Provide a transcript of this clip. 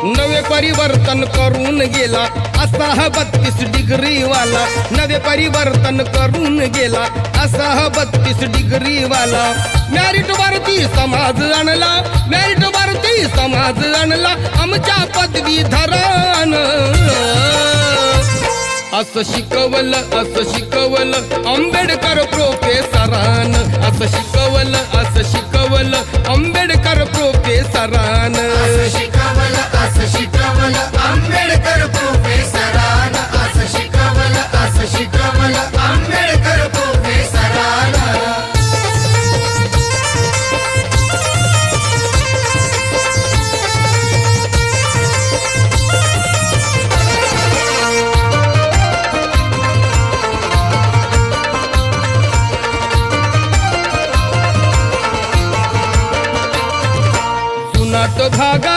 नवे परिवर्तन करून गेला असा हा 32 डिग्री वाला, नवे परिवर्तन करून गेला असा हा 32 डिग्री वाला। मॅरिट वरती समाज आणला, मॅरिट वरती समाज आणला आमच्या पदवीधरान। असं शिकवलं आंबेडकर प्रोफेसरान, असं शिकवलं आंबेडकर प्रोफेसरान। असं शिकवलं आंबेडकर प्रोफेसरान, असं शिकवलं आंबेडकर प्रोफेसरान। जुनाट भागा